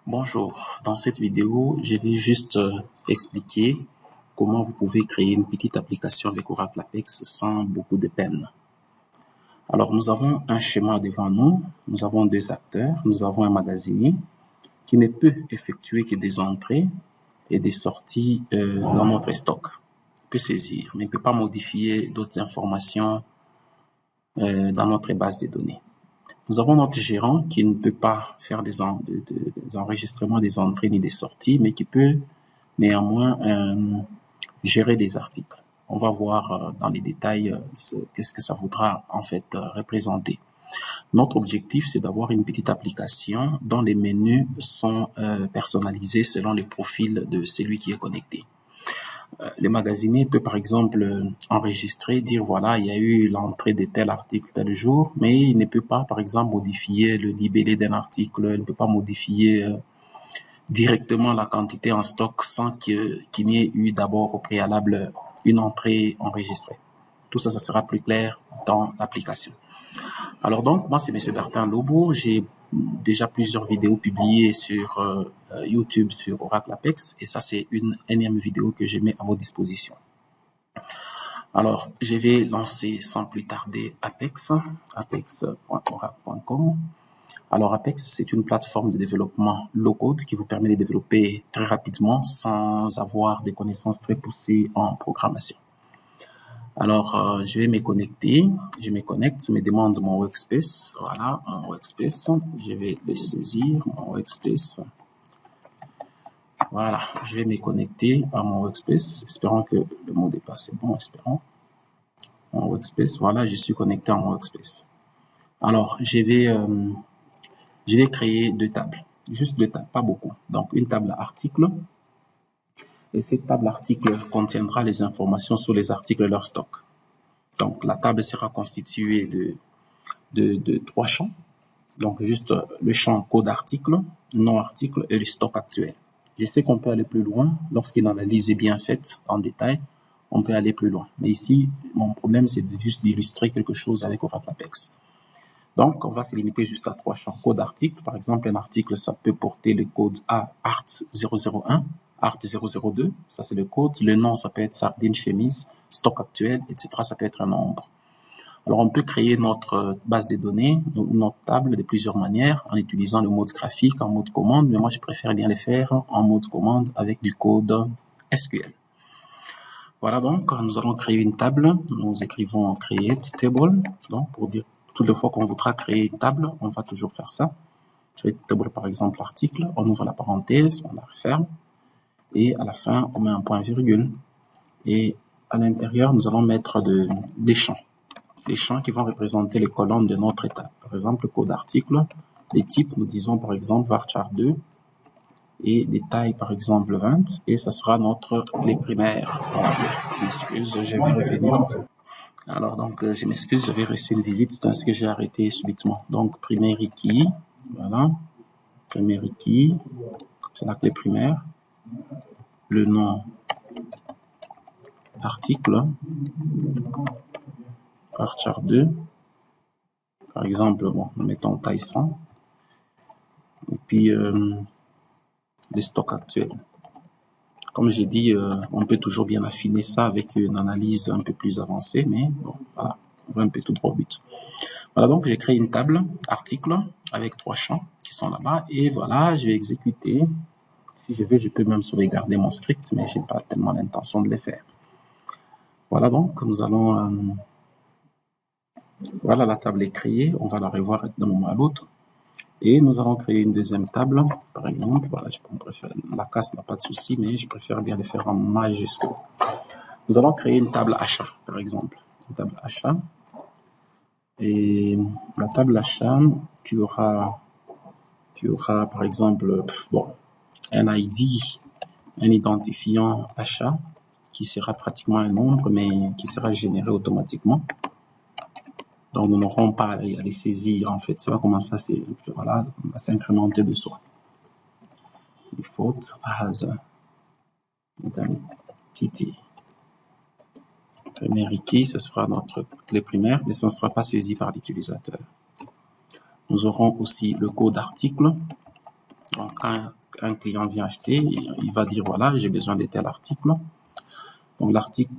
Bonjour, dans cette vidéo, je vais juste expliquer comment vous pouvez créer une petite application avec Oracle Apex sans beaucoup de peine. Alors, nous avons un schéma devant nous, nous avons deux acteurs, nous avons un magasinier qui ne peut effectuer que des entrées et des sorties dans notre stock. Il peut saisir, mais il ne peut pas modifier d'autres informations dans notre base de données. Nous avons notre gérant qui ne peut pas faire des enregistrements des entrées ni des sorties, mais qui peut néanmoins gérer des articles. On va voir dans les détails qu'est-ce que ça voudra en fait représenter. Notre objectif, c'est d'avoir une petite application dont les menus sont personnalisés selon les profils de celui qui est connecté. Le magasinier peut par exemple enregistrer, dire voilà, il y a eu l'entrée de tel article tel jour, mais il ne peut pas par exemple modifier le libellé d'un article, il ne peut pas modifier directement la quantité en stock sans qu'il n'y ait eu d'abord au préalable une entrée enregistrée. Tout ça, ça sera plus clair dans l'application. Alors donc, moi c'est M. Bertin Lobo, j'ai déjà plusieurs vidéos publiées sur YouTube sur Oracle Apex et ça c'est une énième vidéo que je mets à votre disposition. Alors, je vais lancer sans plus tarder Apex, apex.oracle.com. Alors Apex, c'est une plateforme de développement low-code qui vous permet de développer très rapidement sans avoir des connaissances très poussées en programmation. Alors, je vais me connecter. Je me connecte, ça me demande mon workspace. Voilà, mon workspace. Je vais le saisir, mon workspace. Voilà, je vais me connecter à mon workspace. Espérons que le mot de passe est bon, espérons. Mon workspace, voilà, je suis connecté à mon workspace. Alors, je vais créer deux tables. Juste deux tables, pas beaucoup. Donc, une table article. Et cette table article contiendra les informations sur les articles et leur stock. Donc, la table sera constituée de trois champs. Donc, juste le champ code article, nom article et le stock actuel. Je sais qu'on peut aller plus loin. Lorsqu'une analyse est bien faite en détail, on peut aller plus loin. Mais ici, mon problème, c'est juste d'illustrer quelque chose avec Oracle Apex. Donc, on va se limiter juste à trois champs. Code article, par exemple, un article, ça peut porter le code ART001, ART002, ça c'est le code. Le nom, ça peut être sardine, chemise, stock actuel, etc. Ça peut être un nombre. Alors, on peut créer notre base de données, notre table de plusieurs manières, en utilisant le mode graphique, en mode commande, mais moi, je préfère bien le faire en mode commande avec du code SQL. Voilà donc, nous allons créer une table. Nous écrivons create table, donc pour dire toutes les fois qu'on voudra créer une table, on va toujours faire ça. Create table, par exemple, article, on ouvre la parenthèse, on la referme, et à la fin, on met un point virgule. Et à l'intérieur, nous allons mettre des champs. Les champs qui vont représenter les colonnes de notre étape. Par exemple, le code article, les types, nous disons par exemple varchar 2, et les tailles, par exemple 20, et ça sera notre clé primaire. Je m'excuse, je vais revenir. Alors, donc, je m'excuse, j'avais reçu une visite, c'est ainsi que j'ai arrêté subitement. Donc, primaire key, voilà. Primaire key, c'est la clé primaire. Le nom article, varchar 2. Par exemple, bon, mettons taille 100. Et puis, le stock actuel. Comme j'ai dit, on peut toujours bien affiner ça avec une analyse un peu plus avancée, mais bon, voilà, on va un peu tout droit au but. Voilà, donc j'ai créé une table article avec trois champs qui sont là-bas, et voilà, je vais exécuter. Si je veux, je peux même sauvegarder mon script, mais j'ai pas tellement l'intention de le faire. Voilà, donc nous allons, voilà, la table est créée, on va la revoir d'un moment à l'autre. Et nous allons créer une deuxième table, par exemple. Voilà, je préfère, la casse n'a pas de souci, mais je préfère bien le faire en majuscule. Nous allons créer une table achat, par exemple. Une table achat. Et la table achat qui aura par exemple, bon, un ID, un identifiant achat, qui sera pratiquement un nombre, mais qui sera généré automatiquement. Donc, nous n'aurons pas à les saisir, en fait. Ça va commencer à s'incrémenter de soi. Default as identity. Primary key, ce sera notre clé primaire, mais ça ne sera pas saisi par l'utilisateur. Nous aurons aussi le code article. Donc, quand un client vient acheter, il va dire, voilà, j'ai besoin de tel article. Donc, l'article,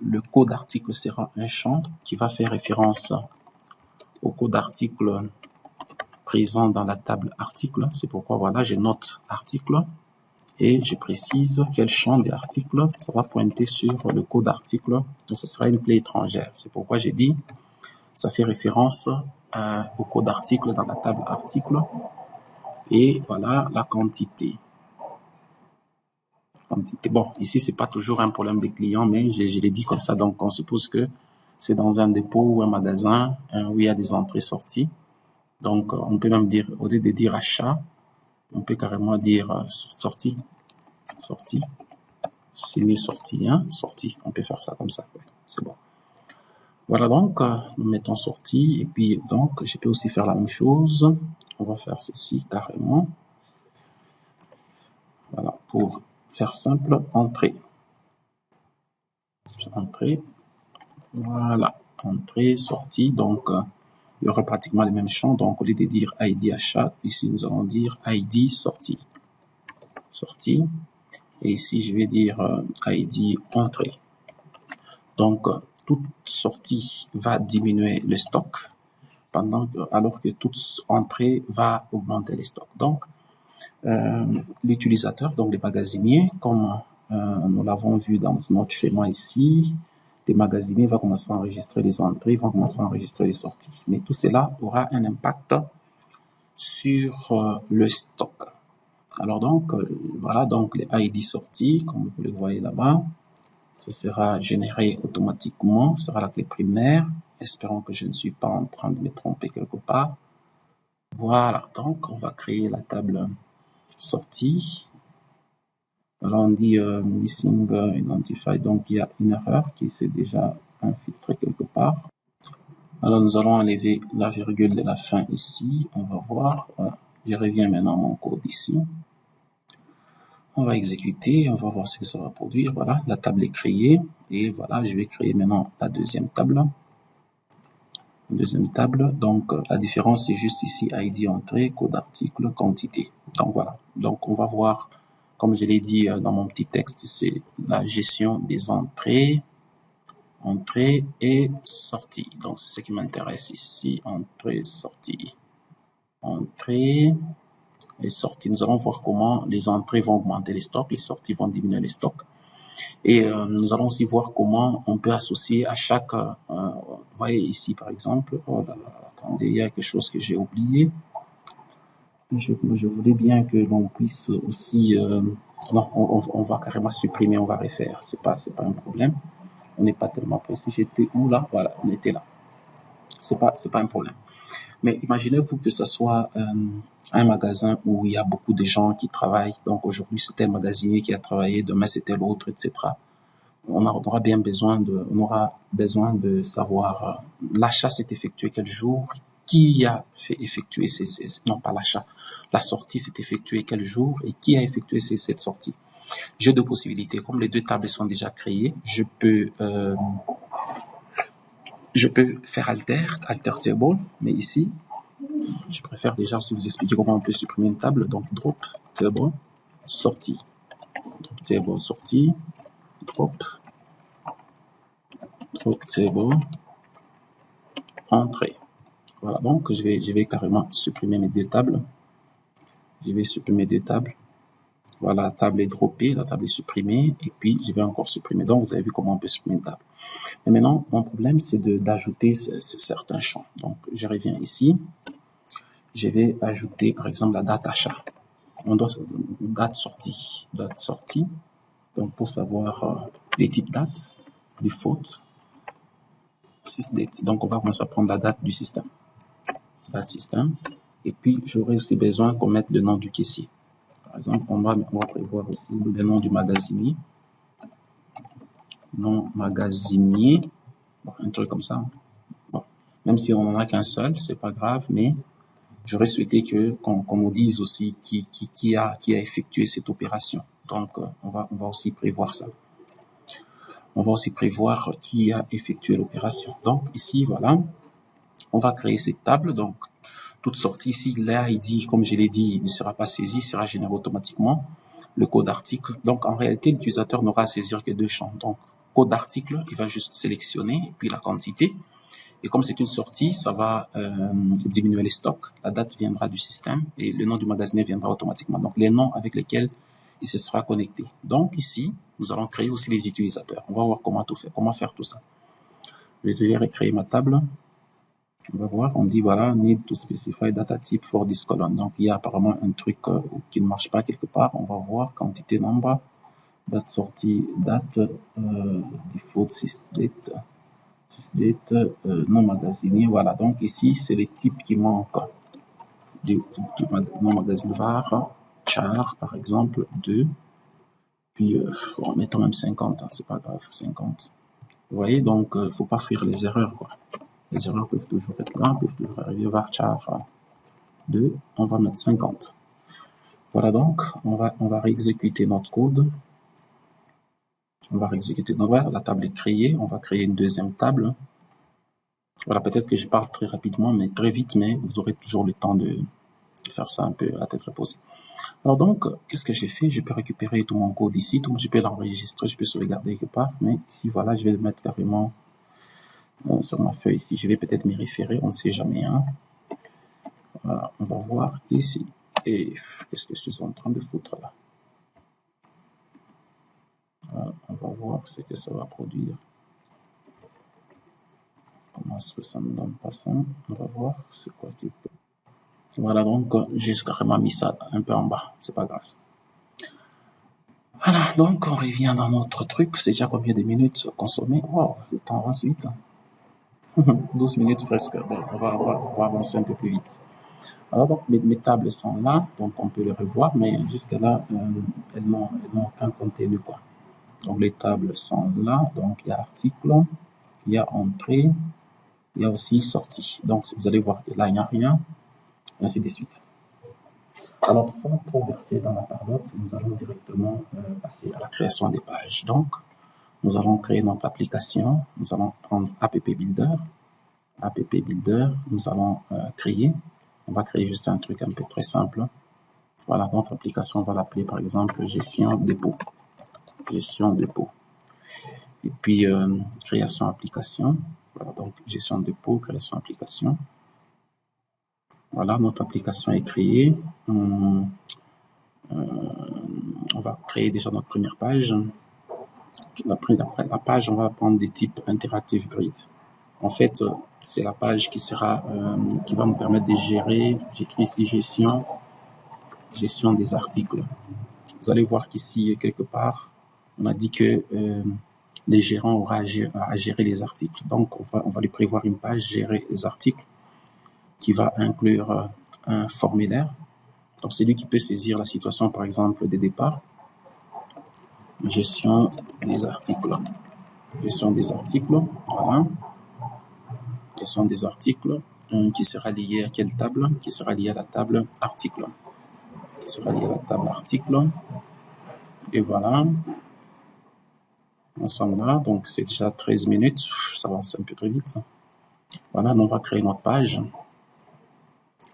le code article sera un champ qui va faire référence au code article présent dans la table article. C'est pourquoi, voilà, je note article et je précise quel champ des articles. Ça va pointer sur le code article. Donc, ce sera une clé étrangère. C'est pourquoi j'ai dit, ça fait référence au code article dans la table article. Et voilà la quantité. Bon, ici, c'est pas toujours un problème des clients, mais je l'ai dit comme ça. Donc, on suppose que c'est dans un dépôt ou un magasin où il y a des entrées-sorties. Donc, on peut même dire, au lieu de dire achat, on peut carrément dire sortie. Sortie. C'est mieux sortie, hein? Sortie. On peut faire ça comme ça. Ouais, c'est bon. Voilà, donc, nous mettons sortie. Et puis, donc, je peux aussi faire la même chose. On va faire ceci carrément. Voilà, pour faire simple, entrée. Entrée. Voilà, entrée, sortie. Donc, il y aura pratiquement les mêmes champs. Donc, au lieu de dire ID achat, ici, nous allons dire ID sortie. Sortie. Et ici, je vais dire ID entrée. Donc, toute sortie va diminuer le stock, alors que toute entrée va augmenter les stocks. Donc, l'utilisateur, donc les magasiniers, comme nous l'avons vu dans notre schéma ici, les magasiniers vont commencer à enregistrer les entrées, vont commencer à enregistrer les sorties. Mais tout cela aura un impact sur le stock. Alors donc, voilà, donc les ID sorties, comme vous le voyez là-bas, ce sera généré automatiquement, ce sera la clé primaire. Espérons que je ne suis pas en train de me tromper quelque part. Voilà, donc on va créer la table sortie. Alors on dit missing identify, donc il y a une erreur qui s'est déjà infiltrée quelque part. Alors nous allons enlever la virgule de la fin ici, on va voir. Voilà. Je reviens maintenant à mon code ici. On va exécuter, on va voir ce que ça va produire. Voilà, la table est créée et voilà, je vais créer maintenant la deuxième table. Deuxième table, donc la différence c'est juste ici ID entrée, code article, quantité. Donc voilà, donc on va voir, comme je l'ai dit dans mon petit texte, c'est la gestion des entrées et sorties. Donc c'est ce qui m'intéresse ici, entrée, sortie. Entrée et sortie. Nous allons voir comment les entrées vont augmenter les stocks, les sorties vont diminuer les stocks. Et nous allons aussi voir comment on peut associer à chaque... vous voyez ici, par exemple... Oh là là, attendez, il y a quelque chose que j'ai oublié. Je voulais bien que l'on puisse aussi... non, on va carrément supprimer, on va refaire. C'est pas un problème. On n'est pas tellement précis. J'étais où là? Voilà, on était là. C'est pas un problème. Mais imaginez-vous que ce soit un magasin où il y a beaucoup de gens qui travaillent. Donc aujourd'hui, c'est tel magasinier qui a travaillé, demain c'est tel autre, etc. On aura besoin de savoir l'achat s'est effectué quel jour, qui a fait effectuer non pas l'achat, la sortie s'est effectuée quel jour et qui a effectué cette sortie. J'ai deux possibilités. Comme les deux tables sont déjà créées, je peux faire alter table, mais ici, je préfère déjà aussi vous expliquer comment on peut supprimer une table. Donc, drop table, sortie. Drop table, sortie. Drop table, entrée. Voilà, donc je vais carrément supprimer mes deux tables. Je vais supprimer deux tables. Voilà, la table est droppée, la table est supprimée, et puis je vais encore supprimer. Donc, vous avez vu comment on peut supprimer une table. Et maintenant, mon problème, c'est d'ajouter certains champs. Donc, je reviens ici. Je vais ajouter, par exemple, la date achat. On doit date sortie. Donc, pour savoir les types dates, default, sysdate. Donc, on va commencer à prendre la date du système. Date système. Et puis, j'aurai aussi besoin qu'on mette le nom du caissier. Par exemple, on va prévoir aussi le nom du magasinier. Nom magasinier. Bon, un truc comme ça. Bon, même si on n'en a qu'un seul, c'est pas grave, mais j'aurais souhaité qu'on nous dise aussi qui a effectué cette opération. Donc, on va aussi prévoir ça. On va aussi prévoir qui a effectué l'opération. Donc, ici, voilà, on va créer cette table. Donc, toute sortie. Ici, là, il dit, comme je l'ai dit, il ne sera pas saisi, il sera généré automatiquement le code d'article. Donc, en réalité, l'utilisateur n'aura à saisir que deux champs. Donc, code d'article, il va juste sélectionner, puis la quantité. Et comme c'est une sortie, ça va diminuer les stocks. La date viendra du système et le nom du magasinier viendra automatiquement. Donc, les noms avec lesquels il se sera connecté. Donc, ici, nous allons créer aussi les utilisateurs. On va voir comment tout faire, comment faire tout ça. Je vais recréer ma table. On va voir, on dit voilà, need to specify data type for this column. Donc, il y a apparemment un truc qui ne marche pas quelque part. On va voir quantité number, date sortie, date, default sysdate, non magasinier. Voilà, donc ici, c'est les types qui manquent. Du non magasinier var, char, par exemple, 2. Puis, bon, mettons même 50, hein, c'est pas grave, 50. Vous voyez, donc, faut pas fuir les erreurs, quoi. Les erreurs peuvent toujours être là, peuvent toujours arriver. Varchar 2, on va mettre 50. Voilà, donc, on va réexécuter notre code. On va réexécuter notre code. La table est créée. On va créer une deuxième table. Voilà, peut-être que je parle très rapidement, mais très vite, mais vous aurez toujours le temps de faire ça un peu à tête reposée. Alors donc, qu'est-ce que j'ai fait? Je peux récupérer tout mon code ici, je peux l'enregistrer, je peux sauvegarder quelque part, mais ici, voilà, je vais le mettre carrément sur ma feuille ici. Je vais peut-être m'y référer, on ne sait jamais. Hein. Voilà, on va voir ici. Et qu'est-ce que je suis en train de foutre là? Voilà, on va voir ce que ça va produire. Comment est-ce que ça me donne pas ça? On va voir, c'est quoi qui peut. Voilà, donc j'ai carrément mis ça un peu en bas, c'est pas grave. Voilà, donc on revient dans notre truc. C'est déjà combien de minutes consommées? Wow, le temps avance vite. 12 minutes presque. Bon, on va avancer un peu plus vite. Alors donc mes tables sont là, donc on peut les revoir, mais jusqu'à là, elles n'ont aucun contenu, quoi. Donc les tables sont là, donc il y a article, il y a entrée, il y a aussi sortie. Donc vous allez voir que là il n'y a rien, ainsi de suite. Alors sans trop verser dans la parlotte, nous allons directement passer à la création des pages. Donc nous allons créer notre application, nous allons prendre App Builder, nous allons créer. On va créer juste un truc un peu très simple. Voilà, notre application, on va l'appeler par exemple gestion dépôt. Et puis création application. Voilà, donc gestion dépôt, création application. Voilà, notre application est créée. On va créer déjà notre première page. La page, on va prendre des types interactive grid. En fait, c'est la page qui va nous permettre de gérer. J'écris ici gestion des articles. Vous allez voir qu'ici, quelque part, on a dit que les gérants auront à gérer les articles. Donc, on va lui prévoir une page gérer les articles qui va inclure un formulaire. Donc, c'est lui qui peut saisir la situation, par exemple, des départs. Gestion des articles. Voilà. Gestion des articles qui sera liée à quelle table? Qui sera liée à la table article. Et voilà. Ensemble là, donc c'est déjà 13 minutes, ça va un peu très vite. Voilà, on va créer notre page.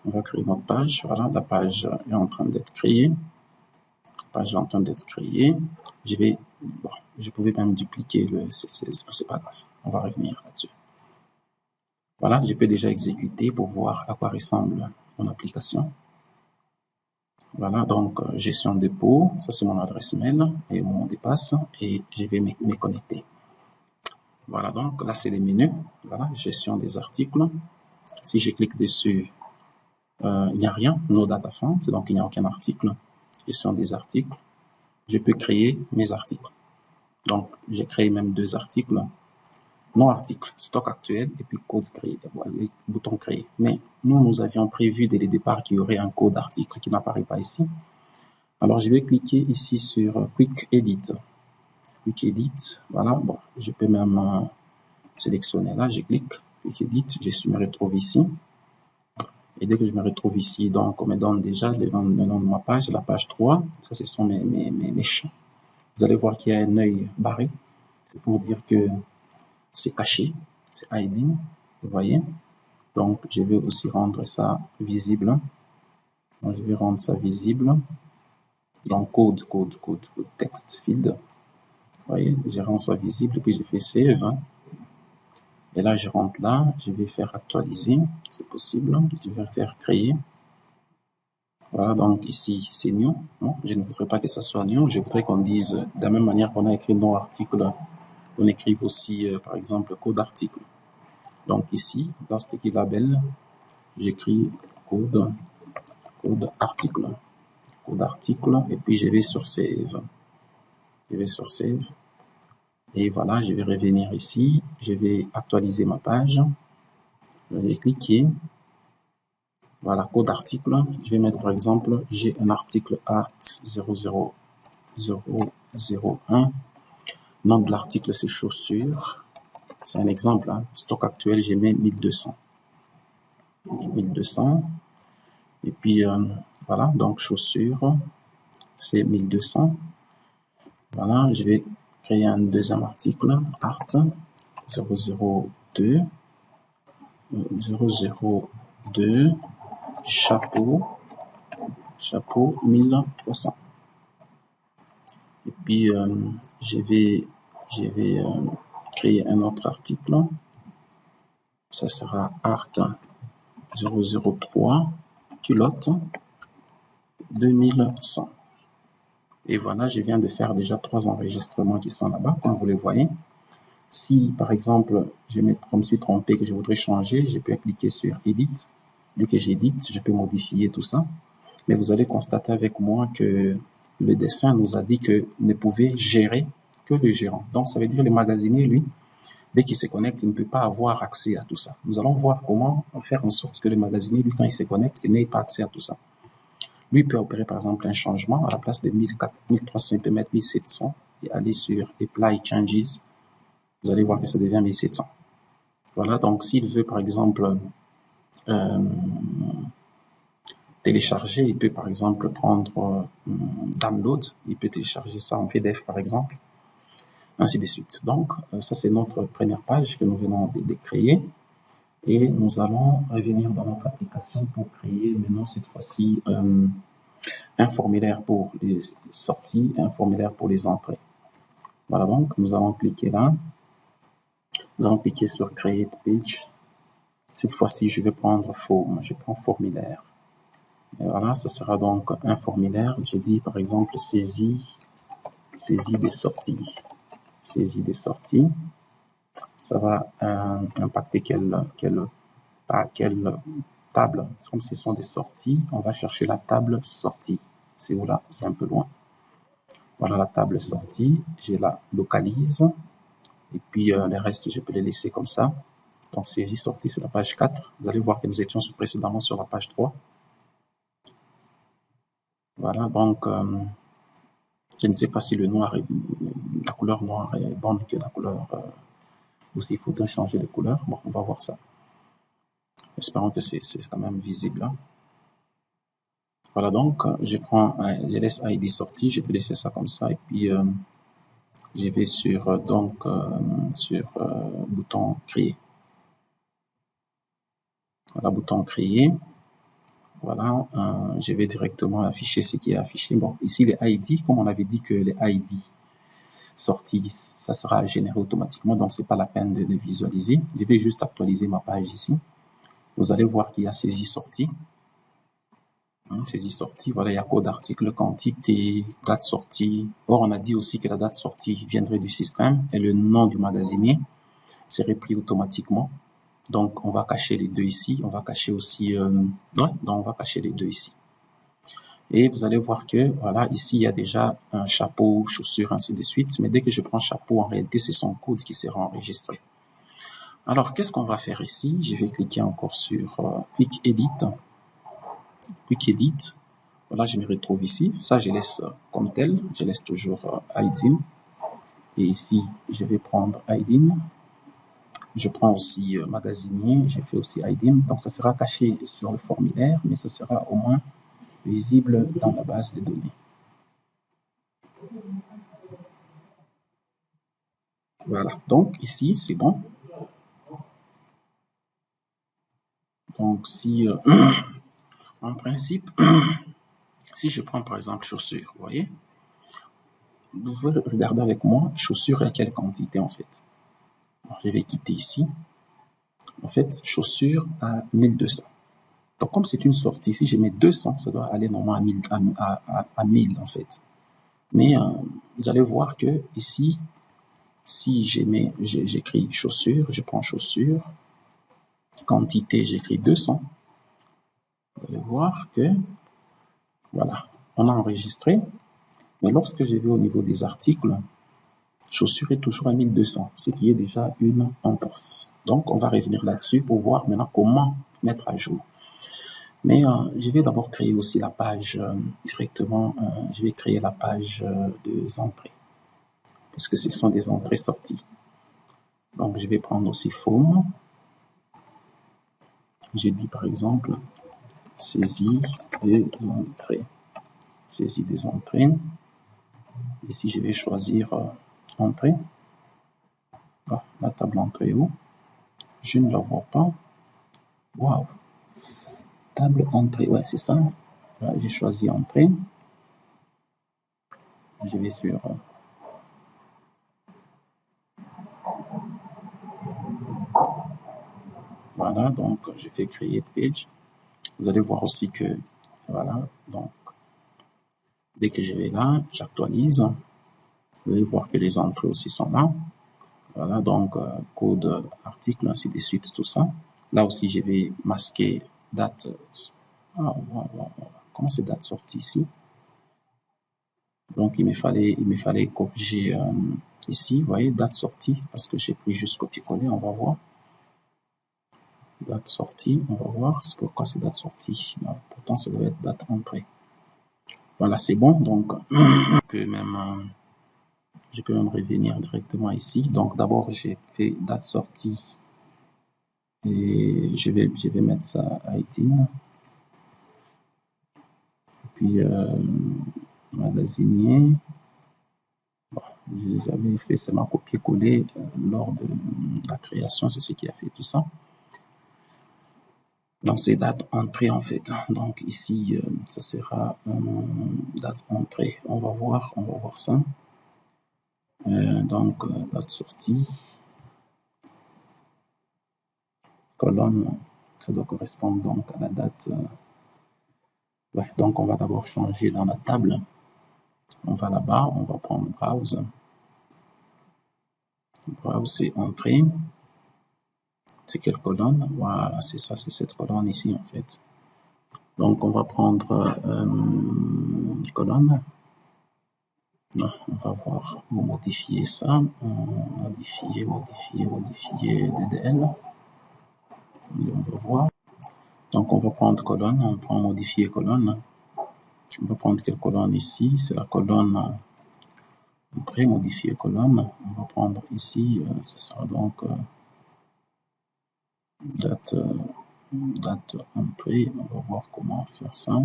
Voilà, la page est en train d'être créée. Je pouvais même dupliquer c'est pas grave. On va revenir là-dessus. Voilà, je peux déjà exécuter pour voir à quoi ressemble mon application. Voilà, donc gestion de dépôt, ça c'est mon adresse mail et mon mot de passe et je vais me connecter. Voilà, donc là c'est les menus. Voilà, gestion des articles. Si je clique dessus, il n'y a rien, no data font, donc il n'y a aucun article. Gestion des articles. Je peux créer mes articles. Donc j'ai créé même 2 articles. Non article, stock actuel et puis code créé, bouton créé. Mais nous avions prévu dès le départ qu'il y aurait un code article qui n'apparaît pas ici. Alors je vais cliquer ici sur Quick Edit. Voilà, bon, je peux même sélectionner là, je clique, Quick Edit, je me retrouve ici. Et dès que je me retrouve ici, donc on me donne déjà le nom de ma page, la page 3. Ça, ce sont mes champs. Vous allez voir qu'il y a un œil barré. C'est pour dire que c'est caché, c'est hiding, vous voyez. Donc, je vais aussi rendre ça visible. Donc, je vais rendre ça visible. Donc, code, texte, field. Vous voyez, je rends ça visible, puis je fais save. Et là, je rentre là, je vais faire actualiser, c'est possible. Je vais faire créer. Voilà, donc ici, c'est new. Non, je ne voudrais pas que ça soit new. Je voudrais qu'on dise, de la même manière qu'on a écrit nos articles, on écrive aussi, par exemple, code article. Donc ici, dans ce qui label, j'écris code article. Code article, et puis je vais sur save. Je vais sur save. Et voilà, je vais revenir ici. Je vais actualiser ma page. Je vais cliquer. Voilà, code article. Je vais mettre par exemple, j'ai un article art 00001. Nom de l'article, c'est chaussures. C'est un exemple. Hein. Stock actuel, j'ai mis 1200. 1200. Et puis, voilà, donc chaussures, c'est 1200. Voilà, je vais créer un deuxième article, art 002. 002, chapeau 1300. Et puis, je vais créer un autre article. Ça sera art 003, culotte 2100. Et voilà, je viens de faire déjà 3 enregistrements qui sont là-bas, comme vous les voyez. Si, par exemple, je me suis trompé, que je voudrais changer, je peux cliquer sur Edit. Dès que j'édite, je peux modifier tout ça. Mais vous allez constater avec moi que le dessin nous a dit que ne pouvait gérer que le gérant. Donc, ça veut dire le magasinier, lui, dès qu'il se connecte, il ne peut pas avoir accès à tout ça. Nous allons voir comment faire en sorte que le magasinier, lui, quand il se connecte, il n'ait pas accès à tout ça. Lui peut opérer, par exemple, un changement à la place de 1300, il peut mettre 1700 et aller sur Apply Changes. Vous allez voir que ça devient 1700. Voilà, donc s'il veut, par exemple, télécharger, il peut, par exemple, prendre download, il peut télécharger ça en PDF, par exemple, ainsi de suite. Donc, ça, c'est notre première page que nous venons de créer. Et nous allons revenir dans notre application pour créer maintenant, cette fois-ci, un formulaire pour les sorties, un formulaire pour les entrées. Voilà, donc, nous allons cliquer là. Nous allons cliquer sur Create Page. Cette fois-ci, je vais prendre Form. Je prends formulaire. Et voilà, ce sera donc un formulaire. Je dis, par exemple, saisie des sorties. Saisie des sorties. Ça va impacter quelle table. Comme ce sont des sorties, on va chercher la table sortie. C'est où là? C'est un peu loin. Voilà la table sortie. Je la localise. Et puis, les restes, je peux les laisser comme ça. Donc, saisie sortie, c'est la page 4. Vous allez voir que nous étions précédemment sur la page 3. Voilà, donc, je ne sais pas si la couleur noire est bonne que la couleur, ou s'il faudrait changer de couleur. Bon, on va voir ça. Espérons que c'est quand même visible. Hein. Voilà, donc, je laisse ID sortie, je peux laisser ça comme ça, et puis, je vais sur, bouton créer. Voilà, bouton créer. Voilà, je vais directement afficher ce qui est affiché. Bon, ici, les ID, comme on avait dit que les ID sorties, ça sera généré automatiquement, donc c'est pas la peine de visualiser. Je vais juste actualiser ma page ici. Vous allez voir qu'il y a saisie sortie. Saisie sortie, voilà, il y a code article, quantité, date sortie. Or, on a dit aussi que la date sortie viendrait du système et le nom du magasinier serait pris automatiquement. Donc, on va cacher les deux ici. On va cacher aussi, donc on va cacher les deux ici. Et vous allez voir que, voilà, ici, il y a déjà un chapeau, chaussures, ainsi de suite. Mais dès que je prends chapeau, en réalité, c'est son code qui sera enregistré. Alors, qu'est-ce qu'on va faire ici? Je vais cliquer encore sur Quick Edit. Quick Edit. Voilà, je me retrouve ici. Ça, je laisse comme tel. Je laisse toujours IDIN. Et ici, je vais prendre IDIN. Je prends aussi magasinier. Je fais aussi IDIN. Donc, ça sera caché sur le formulaire, mais ça sera au moins visible dans la base de données. Voilà. Donc, ici, c'est bon. Donc, si, en principe, si je prends par exemple chaussures, vous voyez, vous pouvez regarder avec moi, chaussures à quelle quantité en fait. Alors, je vais quitter ici. En fait, chaussures à 1200. Donc, comme c'est une sortie, si je mets 200, ça doit aller normalement à 1000 en fait. Mais vous allez voir que ici, si j'écris chaussures, je prends chaussures, quantité, j'écris 200. Vous allez voir que, voilà, on a enregistré. Mais lorsque je vais au niveau des articles, chaussures est toujours à 1200, ce qui est déjà une entorse. Donc, on va revenir là-dessus pour voir maintenant comment mettre à jour. Mais je vais d'abord créer aussi la page directement. Je vais créer la page des entrées, parce que ce sont des entrées sorties. Donc, je vais prendre aussi forme. J'ai dit par exemple saisie des entrées. Saisie des entrées. Ici, je vais choisir entrée. Ah, la table entrée où? Je ne la vois pas. Waouh! Table entrée, ouais, c'est ça. Là, j'ai choisi entrée. Je vais sur voilà, donc j'ai fait créer page. Vous allez voir aussi que voilà, donc dès que je vais là, j'actualise. Vous allez voir que les entrées aussi sont là. Voilà, donc code, article, ainsi de suite, tout ça. Là aussi, je vais masquer date. Ah, comment c'est date sortie ici? Donc il me fallait corriger ici, vous voyez, date sortie, parce que j'ai pris juste copier-coller, on va voir. Date sortie, on va voir, c'est pourquoi c'est date sortie. Non, pourtant, ça doit être date entrée. Voilà, c'est bon, donc je peux même revenir directement ici. Donc d'abord, j'ai fait date sortie et je vais mettre ça à 18. Puis magasinier. Bon, j'avais fait seulement copier-coller lors de la création, c'est ce qui a fait tout ça. Donc c'est date entrée en fait. Donc ici, ça sera date entrée. On va voir ça. Donc date sortie. Colonne, ça doit correspondre donc à la date. Ouais, donc on va d'abord changer dans la table. On va là-bas, on va prendre browse. Browse, c'est entrée. C'est quelle colonne? Voilà, c'est ça, c'est cette colonne ici en fait. Donc on va prendre colonne. Non, on va voir, on va modifier ça. Modifier DDL. Et on va voir. Donc on va prendre colonne, on prend modifier colonne. On va prendre quelle colonne ici? C'est la colonne entrée, modifier colonne. On va prendre ici, ce sera donc date entrée. On va voir comment faire ça.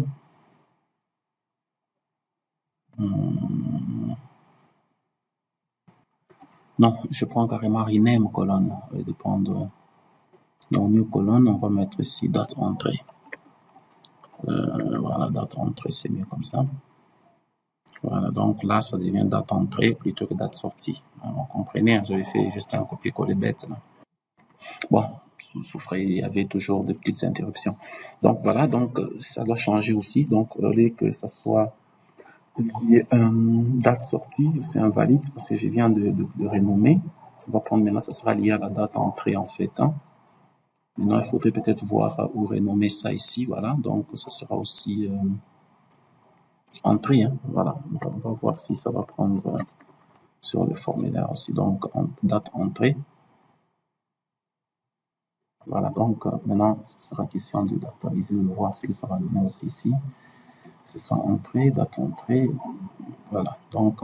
Non, je prends carrément rename colonne. De prendre dans new colonne, on va mettre ici date entrée. Voilà, date entrée, c'est mieux comme ça. Voilà, donc là, ça devient date entrée plutôt que date sortie. Vous comprenez, j'avais fait juste un copier-coller bête. Là. Bon, souffrez, il y avait toujours des petites interruptions. Donc voilà, donc ça doit changer aussi. Donc au lieu que ça soit date sortie, c'est invalide parce que je viens de renommer. Ça va prendre maintenant, ça sera lié à la date entrée en fait. Hein. Maintenant, il faudrait peut-être voir où renommer ça ici. Voilà, donc ça sera aussi entrée. Hein. Voilà, donc, on va voir si ça va prendre sur le formulaire aussi. Donc date entrée. Voilà, donc maintenant, ce sera question d'actualiser, de voir ce que ça va donner aussi ici. C'est ça, entrée, date entrée. Voilà, donc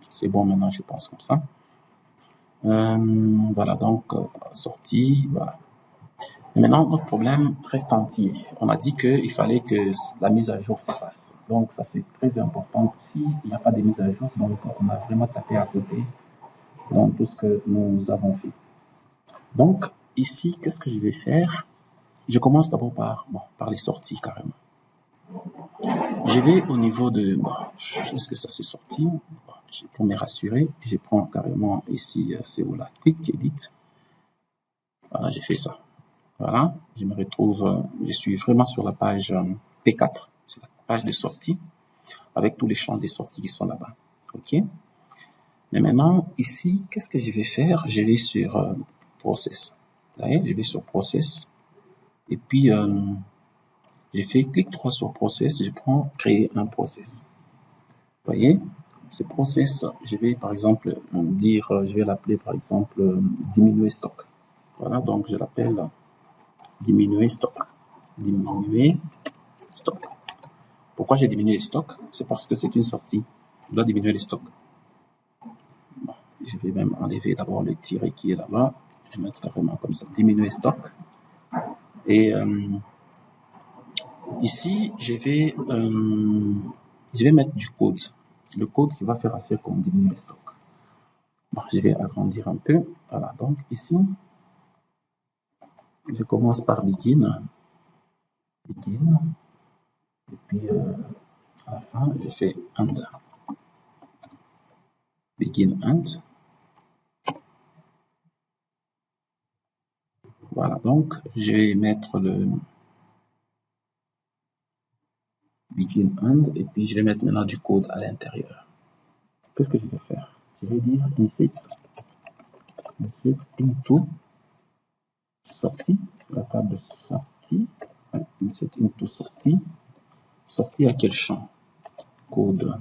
c'est bon maintenant, je pense comme ça. Voilà, donc sortie, voilà. Et maintenant, notre problème reste entier. On a dit qu'il fallait que la mise à jour se fasse. Donc, ça, c'est très important. S'il n'y a pas de mise à jour, donc on a vraiment tapé à côté dans tout ce que nous avons fait. Donc, ici, qu'est-ce que je vais faire? Je commence d'abord par les sorties carrément. Je vais au niveau de, est-ce que ça c'est sorti? Pour me rassurer, je prends carrément ici, c'est où la Quick Edit. Voilà, j'ai fait ça. Voilà, je me retrouve, je suis vraiment sur la page P4, c'est la page de sortie, avec tous les champs des sorties qui sont là-bas. OK? Mais maintenant, ici, qu'est-ce que je vais faire? Je vais sur Process. Vous voyez, je vais sur Process. Et puis, j'ai fait clic droit sur Process, je prends Créer un process. Vous voyez? Ce process, je vais par exemple dire, je vais l'appeler par exemple diminuer stock. Voilà, donc je l'appelle diminuer stock. Diminuer stock. Pourquoi j'ai diminué les stocks? C'est parce que c'est une sortie. Je dois diminuer les stocks. Bon, je vais même enlever d'abord le tiret qui est là-bas. Je vais mettre carrément comme ça. Diminuer stock. Et ici, je vais mettre du code. Le code qui va faire assez comme diminuer les stocks. Bon, je vais agrandir un peu. Voilà, donc ici, je commence par begin. Begin. Et puis, à la fin, je fais end. Begin end. Voilà, donc je vais mettre le begin end et puis je vais mettre maintenant du code à l'intérieur. Qu'est-ce que je vais faire? Je vais dire insert into sortie, la table de sortie, insert into sortie. Sortie à quel champ? Code,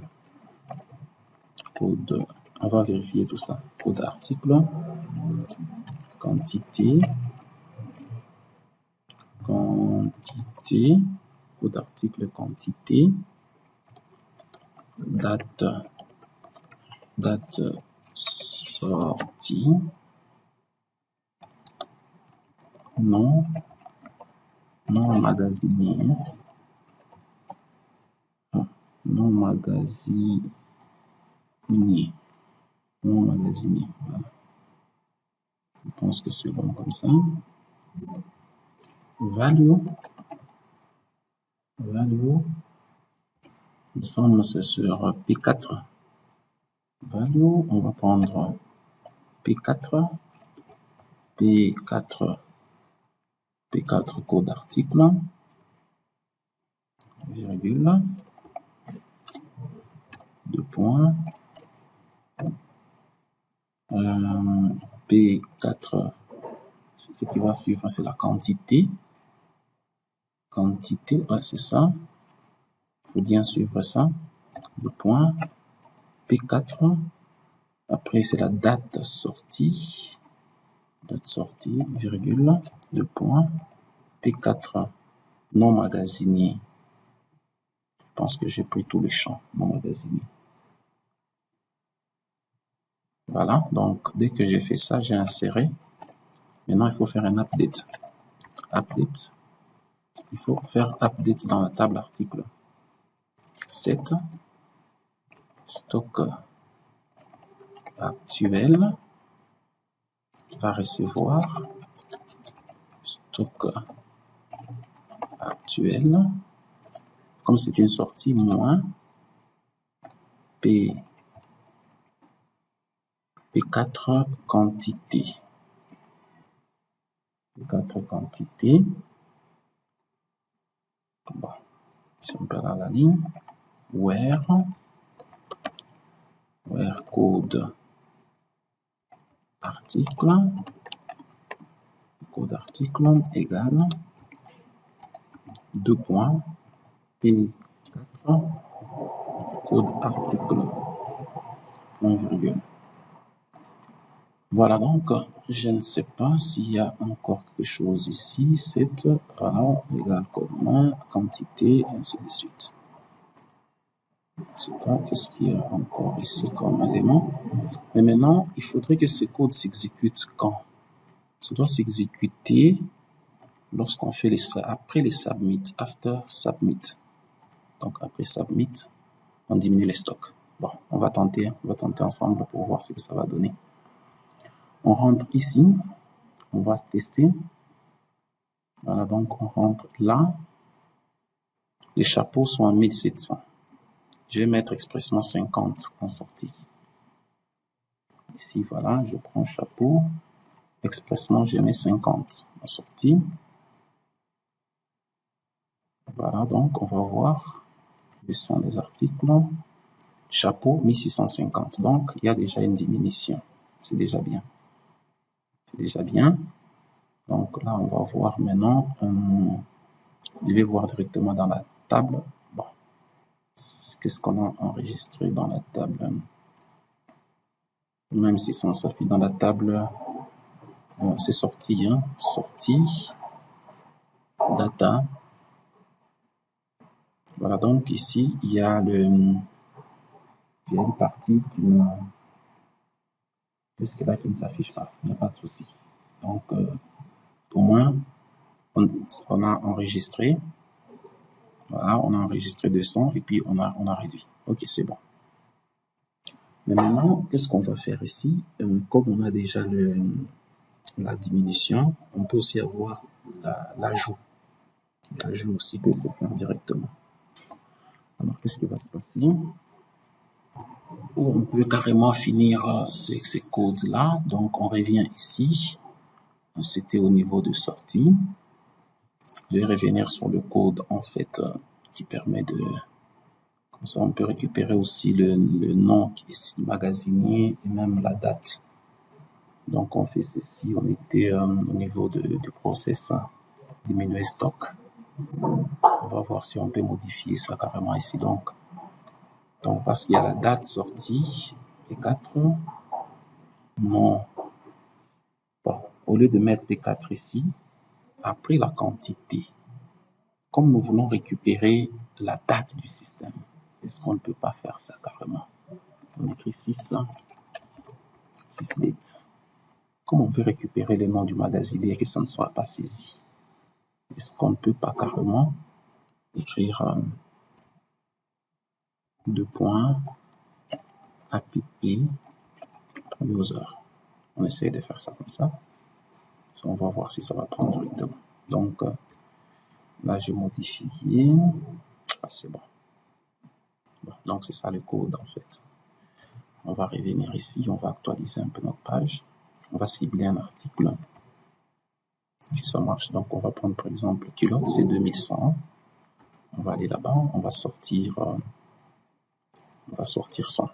on va vérifier tout ça. Code article, quantité, code article, quantité, date sortie, non magasinier, non magasinier, voilà. Je pense que c'est bon comme ça. Value, nous sommes sur P4. Value, on va prendre P4, code article, virgule, 2 points, P4, ce qui va suivre, c'est la quantité, ouais, c'est ça, il faut bien suivre ça, 2 points, P4, après c'est la date sortie, virgule, 2 points, P4, non magasinier. Je pense que j'ai pris tous les champs non magasinier. Voilà, donc dès que j'ai fait ça, j'ai inséré. Maintenant, il faut faire un update. Il faut faire update dans la table article. Set stock actuel va recevoir stock actuel. Comme c'est une sortie, moins P4 quantité. P4 quantité. Bon, si on perd la ligne, where code article égale 2 points P4 code article point virgule. Voilà, donc je ne sais pas s'il y a encore quelque chose ici. C'est voilà, égale code main, quantité, et ainsi de suite. Je ne sais pas qu'est-ce qu'il y a encore ici comme élément. Mais maintenant, il faudrait que ce code s'exécute quand? Ça doit s'exécuter lorsqu'on fait après les submit, after submit. Donc après submit, on diminue les stocks. Bon, on va tenter ensemble pour voir ce que ça va donner. On rentre ici, on va tester. Voilà, donc on rentre là. Les chapeaux sont à 1700. Je vais mettre expressément 50 en sortie. Ici, voilà, je prends chapeau. Expressément, je mets 50 en sortie. Voilà, donc on va voir. Gestion des articles. Chapeau, 1650. Donc, il y a déjà une diminution. C'est déjà bien. C'est déjà bien. Donc là, on va voir maintenant. Je vais voir directement dans la table. Bon. Qu'est-ce qu'on a enregistré dans la table? Même si ça s'affiche dans la table, c'est sorti, hein? Sortie, data. Voilà, donc ici, il y a une partie jusque-là qui ne s'affiche pas. Il n'y a pas de souci. Donc, au moins, on a enregistré. Voilà, on a enregistré 200 et puis on a réduit. Ok, c'est bon. Mais maintenant, qu'est-ce qu'on va faire ici? Comme on a déjà la diminution, on peut aussi avoir l'ajout. L'ajout aussi peut se faire directement. Alors, qu'est-ce qui va se passer? On peut carrément finir ces codes-là. Donc, on revient ici. C'était au niveau de sortie. Je vais revenir sur le code, en fait, qui permet de... Comme ça, on peut récupérer aussi le nom qui est ici, magasinier, et même la date. Donc, on fait ceci. On était au niveau du process, diminuer stock. On va voir si on peut modifier ça carrément ici. Donc parce qu'il y a la date sortie, P4. Non. Bon, au lieu de mettre P4 ici, après la quantité, comme nous voulons récupérer la date du système, est-ce qu'on ne peut pas faire ça carrément? On écrit 6 dates. Comme on veut récupérer le nom du magasinier et que ça ne soit pas saisi, est-ce qu'on ne peut pas carrément écrire 2 points app user? On essaie de faire ça comme ça. On va voir si ça va prendre directement. Donc, là, j'ai modifié. Ah, c'est bon. Donc, c'est ça le code, en fait. On va revenir ici. On va actualiser un peu notre page. On va cibler un article. Si ça marche, donc on va prendre, par exemple, kilo, c'est 2100. On va aller là-bas. On va sortir 100.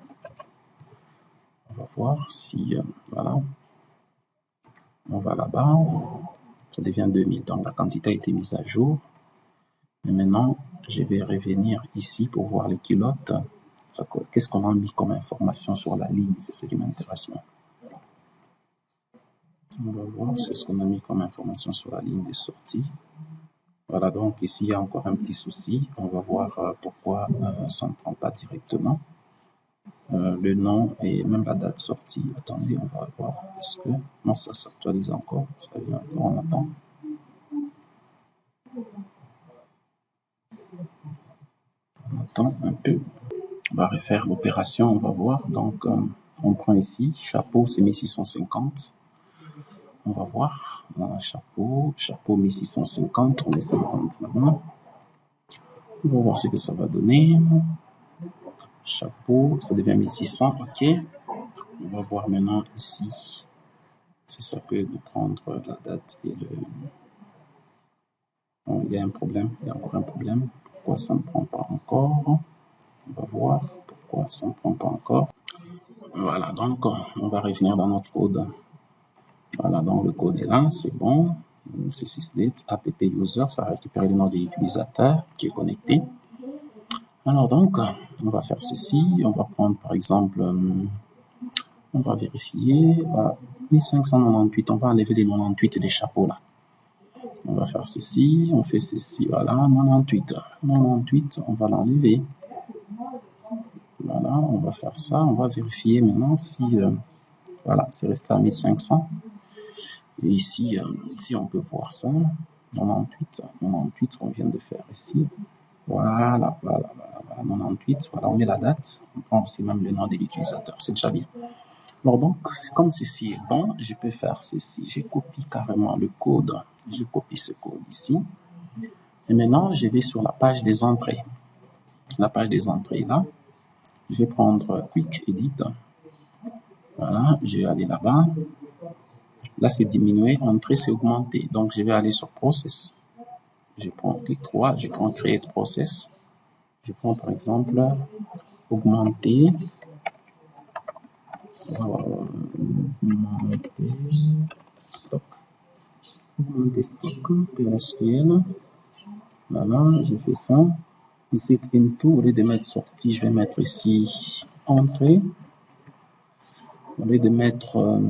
On va voir si, voilà. On va là-bas. Ça devient 2000. Donc, la quantité a été mise à jour. Mais maintenant, je vais revenir ici pour voir les culottes. Qu'est-ce qu'on a mis comme information sur la ligne? C'est ce qui m'intéresse. On va voir c'est ce qu'on a mis comme information sur la ligne de sortie. Voilà, donc ici, il y a encore un petit souci. On va voir pourquoi ça ne prend pas directement. Le nom et même la date sortie. Attendez, on va voir. Est-ce que... Non, ça s'actualise encore. Ça vient encore, on attend. On attend un peu. On va refaire l'opération, on va voir. Donc, on prend ici, chapeau, c'est 1650. On va voir. Chapeau 1650, on met 50 là-bas. On va voir ce que ça va donner. Chapeau, ça devient 1600, ok. On va voir maintenant ici si ça peut nous prendre la date et le... Bon, il y a un problème, il y a encore un problème. Pourquoi ça ne prend pas encore? On va voir pourquoi ça ne prend pas encore. Voilà, donc on va revenir dans notre code. Voilà, donc le code est là, c'est bon. C'est sysdate app user, ça va récupérer le nom de l'utilisateur qui est connecté. Alors donc, on va faire ceci. On va prendre par exemple, on va vérifier. 1598, on va enlever les 98 des chapeaux là. On va faire ceci, on fait ceci, voilà, 98. 98, on va l'enlever. Voilà, on va faire ça, on va vérifier maintenant si, voilà, c'est resté à 1500. Et ici, ici, on peut voir ça, 98, on vient de faire ici. Voilà, 98, voilà, on met la date, on prend aussi même le nom de l'utilisateur, c'est déjà bien. Alors donc, comme ceci est bon, je peux faire ceci, je copie carrément le code Je copie ce code ici. Et maintenant, je vais sur la page des entrées. La page des entrées, là. Je vais prendre Quick Edit. Voilà, je vais aller là-bas. Là, c'est diminué. Entrée, c'est augmenté. Donc, je vais aller sur Process. Je prends clic droit, je prends Create Process. Je prends par exemple augmenter. Augmenter stock, PSQL. Voilà, j'ai fait ça. Ici, into, au lieu de mettre sortie, je vais mettre ici entrée. Au lieu de mettre,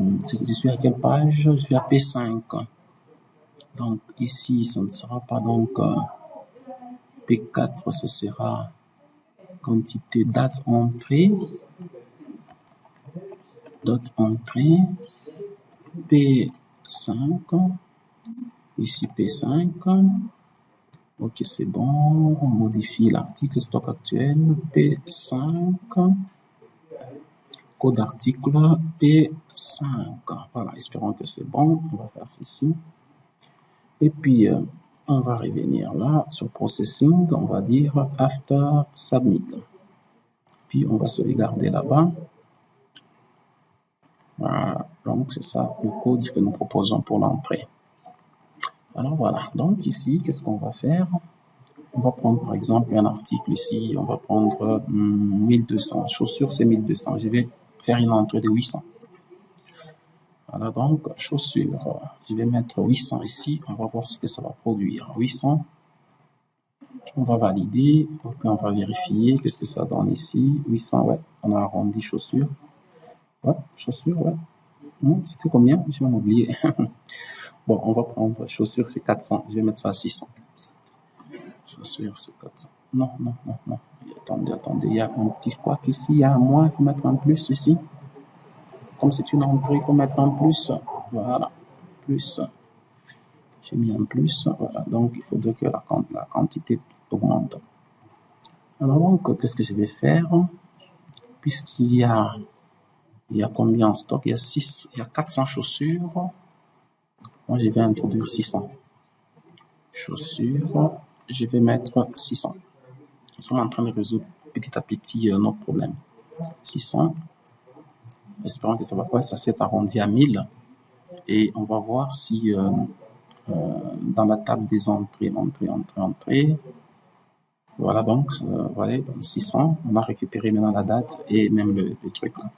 je suis à quelle page? Je suis à P5. Donc ici, ça ne sera pas donc P4, ce sera quantité date entrée. Date entrée. P5. Ici P5. Ok, c'est bon. On modifie l'article stock actuel. P5. Code d'article P5. Voilà, espérons que c'est bon. On va faire ceci. Et puis, on va revenir là sur Processing. On va dire After Submit. Puis, on va sauvegarder là-bas. Voilà, donc c'est ça le code que nous proposons pour l'entrée. Alors voilà, donc ici, qu'est-ce qu'on va faire? On va prendre par exemple un article ici, on va prendre 1200, chaussures c'est 1200, je vais faire une entrée de 800. Voilà donc, chaussures, je vais mettre 800 ici, on va voir ce que ça va produire. 800, on va valider, donc on va vérifier qu'est-ce que ça donne ici. 800, ouais, on a arrondi chaussures. Ouais, chaussures, ouais. C'était combien? Je vais m'oublier. Bon, on va prendre chaussures, c'est 400. Je vais mettre ça à 600. Chaussures, c'est 400. Non. Attendez. Il y a un petit quoi ici. Il y a un moins. Il faut mettre un plus ici. Comme c'est une entrée, il faut mettre un plus. Voilà. Plus. J'ai mis un plus. Voilà. Donc, il faudrait que la quantité augmente. Alors, donc, qu'est-ce que je vais faire? Puisqu'il y a combien en stock? Il y a 400 chaussures. Moi, je vais introduire 600. Chaussures, je vais mettre 600. Nous sommes en train de résoudre petit à petit notre problème. 600. Espérons que ça va pas. Ça s'est arrondi à 1000. Et on va voir si dans la table des entrées. Voilà donc, voyez, 600. On a récupéré maintenant la date et même le truc là.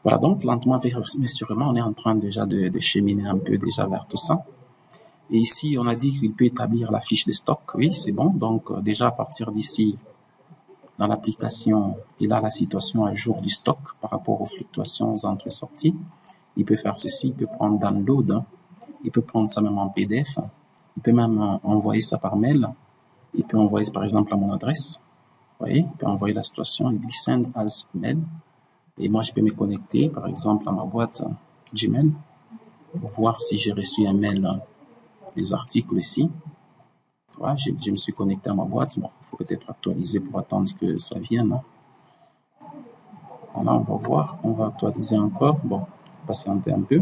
Voilà donc, lentement mais sûrement, on est en train déjà de cheminer un peu déjà vers tout ça. Et ici, on a dit qu'il peut établir la fiche de stock. Oui, c'est bon. Donc, déjà à partir d'ici, dans l'application, il a la situation à jour du stock par rapport aux fluctuations aux entrées-sorties. Il peut faire ceci, il peut prendre download, il peut prendre ça même en PDF, il peut même envoyer ça par mail, il peut envoyer par exemple à mon adresse, vous voyez, il peut envoyer la situation, il dit send as mail, et moi je peux me connecter par exemple à ma boîte Gmail pour voir si j'ai reçu un mail des articles ici. Ouais, je me suis connecté à ma boîte. Bon, il faut peut-être actualiser pour attendre que ça vienne. Voilà, on va voir. On va actualiser encore. Bon, il faut patienter un peu.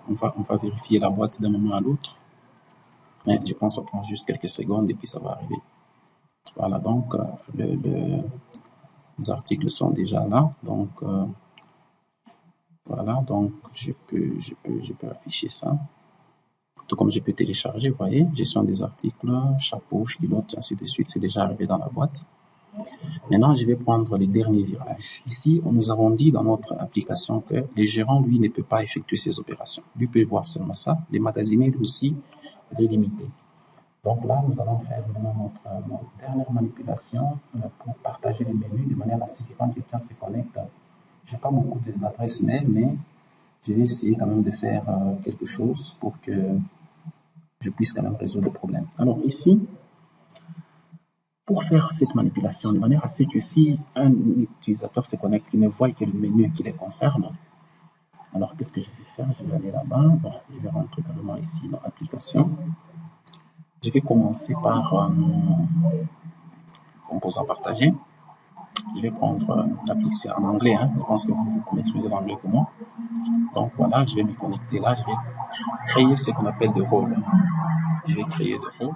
On va vérifier la boîte d'un moment à l'autre. Mais je pense que ça prend juste quelques secondes et puis ça va arriver. Voilà, donc les articles sont déjà là. Donc voilà, donc je peux afficher ça. Tout comme je peux télécharger, vous voyez, gestion des articles, chapeau, kilote, ainsi de suite, c'est déjà arrivé dans la boîte. Maintenant, je vais prendre les derniers virages. Ici, nous avons dit dans notre application que le gérant, lui, ne peut pas effectuer ces opérations. Lui peut voir seulement ça. Les magasiniers, lui aussi, il est limité. Donc là, nous allons faire maintenant notre dernière manipulation pour partager les menus de manière à ce que quand quelqu'un se connecte, je n'ai pas beaucoup d'adresses mail, mais je vais essayer quand même de faire quelque chose pour que je puisse quand même résoudre le problème. Alors ici, pour faire cette manipulation de manière à ce que si un utilisateur se connecte, il ne voit que le menu qui les concerne, alors qu'est-ce que je vais faire? Je vais aller là-bas, bon, je vais rentrer carrément ici dans l'application. Je vais commencer par composant partagé. Je vais prendre l'application en anglais, je pense que vous maîtrisez l'anglais comme moi. Donc voilà, je vais me connecter là, je vais créer ce qu'on appelle des rôles. Je vais créer des rôles.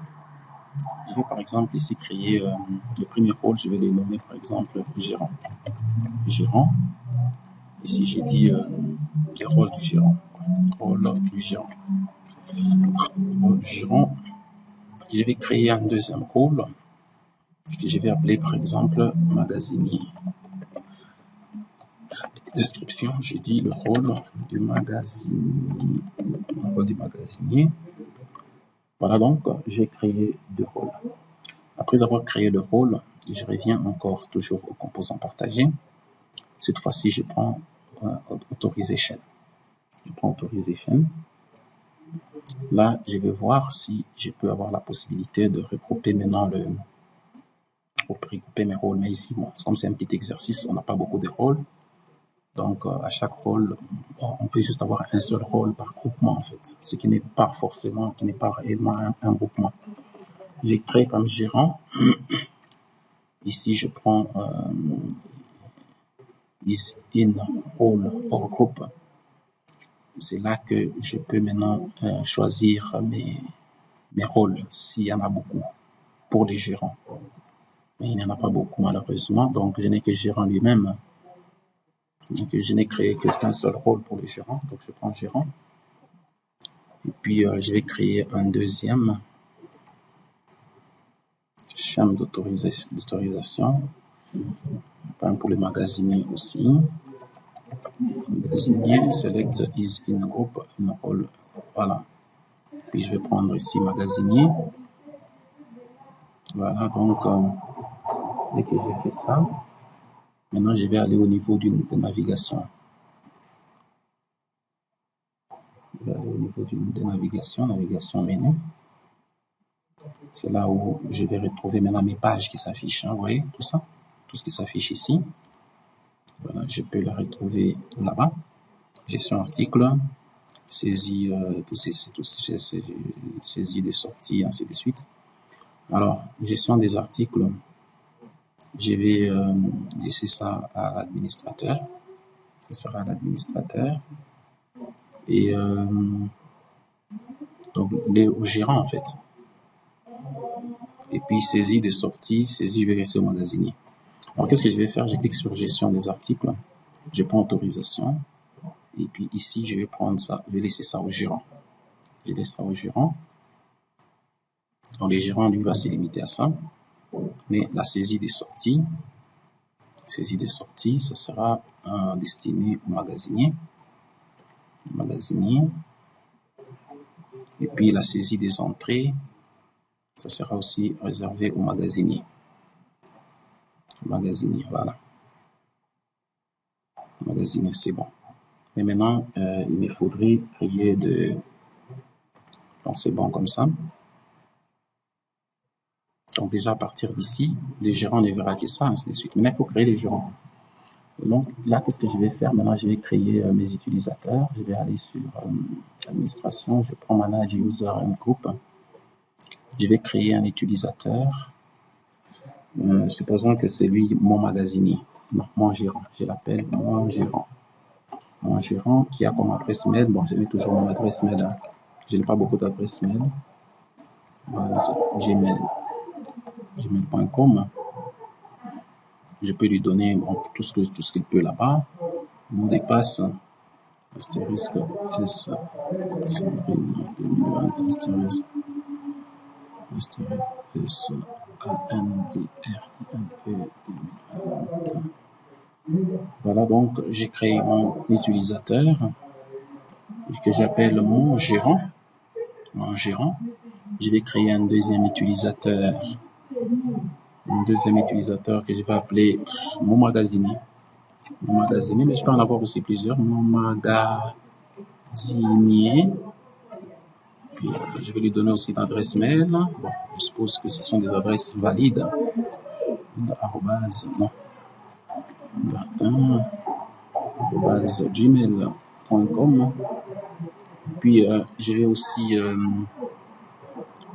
Je vais par exemple ici créer le premier rôle, je vais le nommer par exemple gérant. Gérant. Ici j'ai dit les rôles du gérant. Rôle du gérant. Rôle du gérant. Je vais créer un deuxième rôle que je vais appeler par exemple magasinier. Description, j'ai dit le rôle du magasinier. Le rôle du magasinier. Voilà donc, j'ai créé deux rôles. Après avoir créé le rôle, je reviens encore toujours au composant partagé. Cette fois-ci, je prends Authorization. Je prends Authorization. Là, je vais voir si je peux avoir la possibilité de regrouper maintenant regrouper mes rôles. Mais ici, bon, comme c'est un petit exercice, on n'a pas beaucoup de rôles. Donc, à chaque rôle, on peut juste avoir un seul rôle par groupement, en fait. Ce qui n'est pas forcément, qui n'est pas réellement un groupement. J'ai créé comme gérant. Ici, je prends is in rôle hors groupe. C'est là que je peux maintenant choisir mes rôles, s'il y en a beaucoup, pour les gérants. Mais il n'y en a pas beaucoup, malheureusement. Donc, je n'ai que gérant lui-même. Donc, je n'ai créé qu'un seul rôle pour les gérants. Donc, je prends gérant. Et puis, je vais créer un deuxième champ d'autorisation. Pour les magasiniers aussi. Magasinier, select is in group, in role. Voilà. Puis je vais prendre ici magasinier. Voilà, donc dès que j'ai fait ça, maintenant je vais aller au niveau de navigation. Je vais aller au niveau de navigation menu. C'est là où je vais retrouver maintenant mes pages qui s'affichent. Hein, vous voyez tout ça? Tout ce qui s'affiche ici. Voilà, je peux le retrouver là-bas. Gestion article, saisie, saisie de sortie, ainsi de suite. Alors, gestion des articles, je vais laisser ça à l'administrateur. Ce sera à l'administrateur. Et donc, au gérant, en fait. Et puis, saisie de sortie, saisie, je vais laisser au magasinier. Alors, qu'est-ce que je vais faire? Je clique sur gestion des articles. Je prends autorisation. Et puis, ici, je vais prendre ça. Je vais laisser ça au gérant. Je laisse ça au gérant. Donc, le gérant, lui, va se limiter à ça. Mais la saisie des sorties, ce sera destiné au magasinier. Et puis la saisie des entrées, ça sera aussi réservé au magasinier. Voilà. Magasinier, c'est bon. Mais maintenant, il me faudrait créer de... Donc c'est bon comme ça. Donc déjà à partir d'ici, les gérants ne verra que ça, ainsi de suite. Maintenant, il faut créer les gérants. Donc là, qu'est-ce que je vais faire? Maintenant, je vais créer mes utilisateurs. Je vais aller sur administration. Je prends Manage User and Group. Je vais créer un utilisateur. Supposons que c'est lui, mon magasinier. Non, mon gérant. Je l'appelle mon gérant. Mon gérant qui a comme adresse mail. Bon, je mets toujours mon adresse mail. Hein. Je n'ai pas beaucoup d'adresses mail. Gmail.com. Je peux lui donner bon, tout ce qu'il peut là-bas. Mot de passe. Astérisque S. Sandrine 2020. Astérisque S. ANDRINE 2020. Voilà, donc j'ai créé mon utilisateur que j'appelle mon gérant. Je vais créer un deuxième utilisateur. Que je vais appeler mon magasinier. Mais je peux en avoir aussi plusieurs. Mon magasinier. Puis je vais lui donner aussi une adresse mail. Bon, je suppose que ce sont des adresses valides. Gmail.com. Puis je vais aussi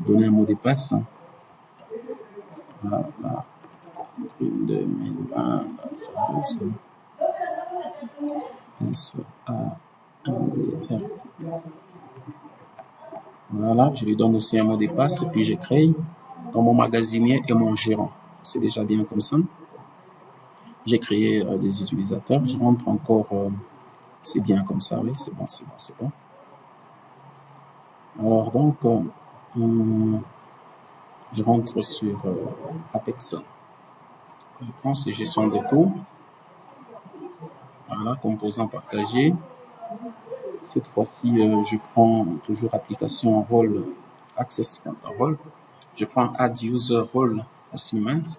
donner un mot de passe. Voilà. 2020. Voilà, je lui donne aussi un mot de passe, puis je crée dans mon magasinier et mon gérant. C'est déjà bien comme ça. J'ai créé des utilisateurs. Je rentre encore. C'est bien comme ça, oui, c'est bon, c'est bon, c'est bon. Alors donc, je rentre sur Apex. Je prends ces gestion de coûts. Voilà, composants partagés. Cette fois-ci, je prends toujours application rôle, access rôle. Je prends add user role assignment.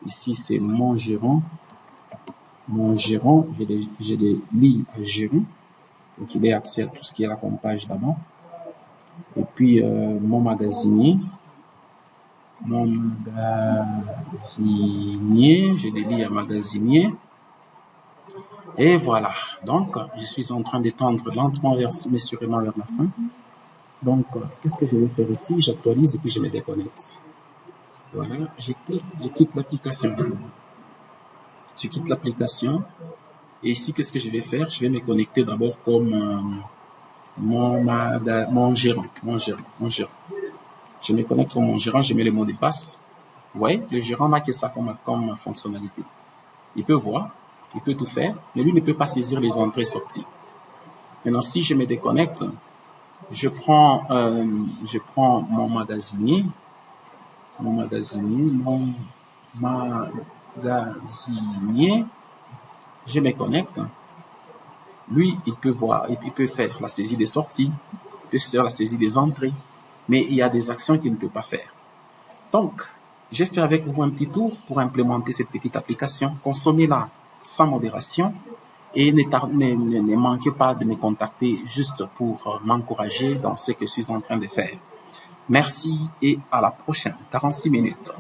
Ici, c'est mon gérant. Mon gérant, j'ai des lignes à gérer. Donc, il a accès à tout ce qui est la page d'abord. Et puis, mon magasinier. Mon magasinier, j'ai des lignes à magasinier. Et voilà. Donc, je suis en train d'étendre lentement, mais sûrement vers la fin. Donc, qu'est-ce que je vais faire ici? J'actualise et puis je me déconnecte. Voilà, je quitte l'application. Je quitte l'application. Et ici, qu'est-ce que je vais faire? Je vais me connecter d'abord comme mon gérant. Je me connecte comme mon gérant, je mets le mot de passe. Vous voyez, le gérant n'a que ça comme fonctionnalité. Il peut voir, il peut tout faire, mais lui ne peut pas saisir les entrées-sorties. Maintenant, si je me déconnecte, je prends mon magasinier, je me connecte. Lui, il peut voir, il peut faire la saisie des sorties, il peut faire la saisie des entrées, mais il y a des actions qu'il ne peut pas faire. Donc, j'ai fait avec vous un petit tour pour implémenter cette petite application. Consommez-la sans modération et ne manquez pas de me contacter juste pour m'encourager dans ce que je suis en train de faire. Merci et à la prochaine. 46 minutes.